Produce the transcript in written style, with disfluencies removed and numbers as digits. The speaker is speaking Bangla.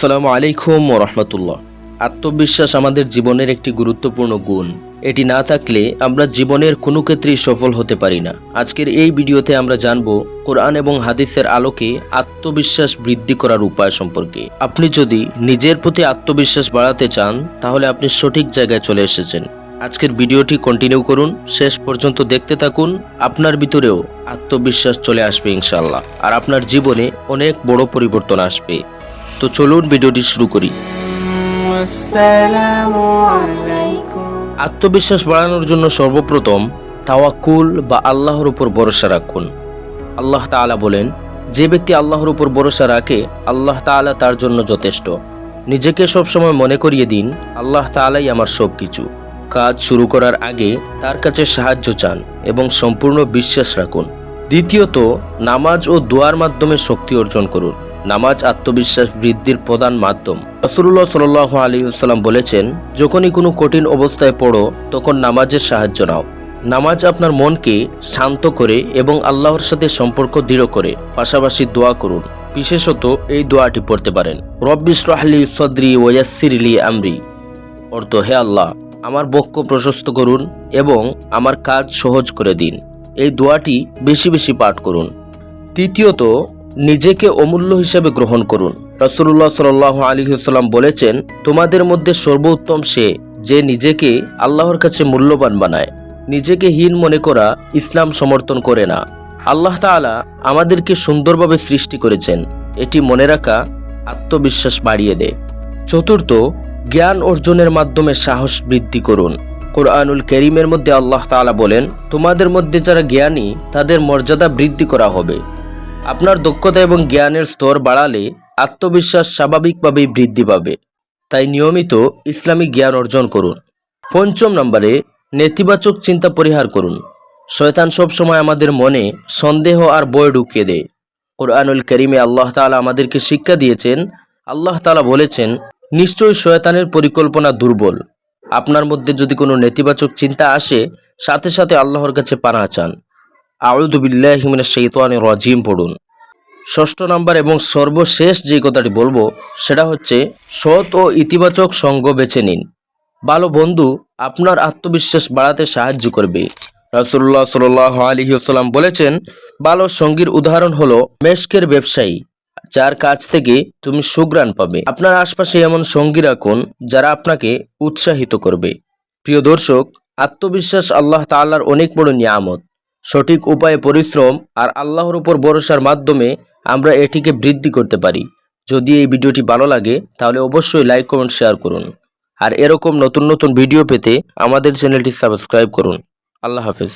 আসসালামু আলাইকুম ওয়া রাহমাতুল্লাহ। আত্মবিশ্বাস আমাদের জীবনের একটি গুরুত্বপূর্ণ গুণ। এটি না থাকলে আমরা জীবনের কোনো ক্ষেত্রেই সফল হতে পারি না। আজকের এই ভিডিওতে আমরা জানব কোরআন এবং হাদিসের আলোকে আত্মবিশ্বাস বৃদ্ধি করার উপায় সম্পর্কে। আপনি যদি নিজের প্রতি আত্মবিশ্বাস বাড়াতে চান তাহলে আপনি সঠিক জায়গায় চলে এসেছেন। আজকের ভিডিওটি কন্টিনিউ করুন, শেষ পর্যন্ত দেখতে থাকুন। আপনার ভিতরেও আত্মবিশ্বাস চলে আসবে ইনশাআল্লাহ, আর আপনার জীবনে অনেক বড় পরিবর্তন আসবে। তো চলুন ভিডিওটি শুরু করি। আত্মবিশ্বাস বাড়ানোর জন্য সর্বপ্রথম তাওয়াক্কুল বা আল্লাহর উপর ভরসা রাখুন। আল্লাহ তাআলা বলেন, যে ব্যক্তি আল্লাহর উপর ভরসা রাখে আল্লাহ তাআলা তার জন্য যথেষ্ট। নিজেকে সবসময় মনে করিয়ে দিন, আল্লাহ তাআলাই আমার সব কিছু। কাজ শুরু করার আগে তার কাছে সাহায্য চান এবং সম্পূর্ণ বিশ্বাস রাখুন। দ্বিতীয়ত, নামাজ ও দোয়ার মাধ্যমে শক্তি অর্জন করুন। নামাজ আত্মবিশ্বাস বৃদ্ধির প্রধান মাধ্যম। রাসূলুল্লাহ সাল্লাল্লাহু আলাইহি ওয়াসাল্লাম বলেছেন, যখনই কোনো কঠিন অবস্থায় পড়ো তখন নামাজের সাহায্য নাও। নামাজ আপনার মনকে শান্ত করে এবং আল্লাহর সাথে সম্পর্ক দৃঢ় করে। পাশাপাশি দোয়া করুন। বিশেষত এই দোয়াটি পড়তে পারেন, রব্বি ইশরাহ লি সাদরি ওয়া ইয়াসসির লি আমরি। অর্থ, হে আল্লাহ, আমার বক্ষ প্রশস্ত করুন এবং আমার কাজ সহজ করে দিন। এই দোয়াটি বেশি বেশি পাঠ করুন। তৃতীয়ত, নিজেকে অমূল্য হিসেবে গ্রহণ করুন। রাসূলুল্লাহ সাল্লাল্লাহু আলাইহি ওয়াসাল্লাম বলেছেন, তোমাদের মধ্যে সর্বোত্তম সে যে নিজেকে আল্লাহর কাছে মূল্যবান বানায়। নিজেকে হীন মনে করা ইসলাম সমর্থন করে না। আল্লাহ তাআলা আমাদেরকে সুন্দরভাবে সৃষ্টি করেছেন, এটি মনে রাখা আত্মবিশ্বাস বাড়িয়ে দেয়। চতুর্থ, জ্ঞান অর্জনের মাধ্যমে সাহস বৃদ্ধি করুন। কোরআনুল কারীমের মধ্যে আল্লাহ তাআলা বলেন, তোমাদের মধ্যে যারা জ্ঞানী তাদের মর্যাদা বৃদ্ধি করা হবে। আপনার দক্ষতা এবং জ্ঞানের স্তর বাড়ালে আত্মবিশ্বাস স্বাভাবিকভাবেই বৃদ্ধি পাবে। তাই নিয়মিত ইসলামিক জ্ঞান অর্জন করুন। পঞ্চম নম্বরে, নেতিবাচক চিন্তা পরিহার করুন। শয়তান সবসময় আমাদের মনে সন্দেহ আর ভয় ঢুকিয়ে দেয়। কোরআনুল কারীমে আল্লাহ তাআলা আমাদেরকে শিক্ষা দিয়েছেন। আল্লাহ তাআলা বলেছেন, নিশ্চয়ই শয়তানের পরিকল্পনা দুর্বল। আপনার মধ্যে যদি কোনো নেতিবাচক চিন্তা আসে, সাথে সাথে আল্লাহর কাছে পানাহ চান। আউযু বিল্লাহি মিনাশ শাইতানির রাজিম পড়ুন। ষষ্ঠ নাম্বার এবং সর্বশেষ যে কথাটি বলবো সেটা হচ্ছে, সৎ ও ইতিবাচক সঙ্গ বেছে নিন। ভালো বন্ধু আপনার আত্মবিশ্বাস বাড়াতে সাহায্য করবে। রাসূলুল্লাহ সাল্লাল্লাহু আলাইহি ওয়াসাল্লাম বলেছেন, ভালো সঙ্গীর উদাহরণ হলো মেশকের ব্যবসায়ী, যার কাছ থেকে তুমি সুঘ্রাণ পাবে। আপনার আশপাশে এমন সঙ্গী রাখুন যারা আপনাকে উৎসাহিত করবে। প্রিয় দর্শক, আত্মবিশ্বাস আল্লাহ তাআলার অনেক বড় নিয়ামত। সঠিক উপায়ে পরিশ্রম আর আল্লাহর উপর ভরসার মাধ্যমে আমরা এটিকে বৃদ্ধি করতে পারি। যদি এই ভিডিওটি ভালো লাগে তাহলে অবশ্যই লাইক, কমেন্ট, শেয়ার করুন। আর এরকম নতুন নতুন ভিডিও পেতে আমাদের চ্যানেলটি সাবস্ক্রাইব করুন। আল্লাহ হাফেজ।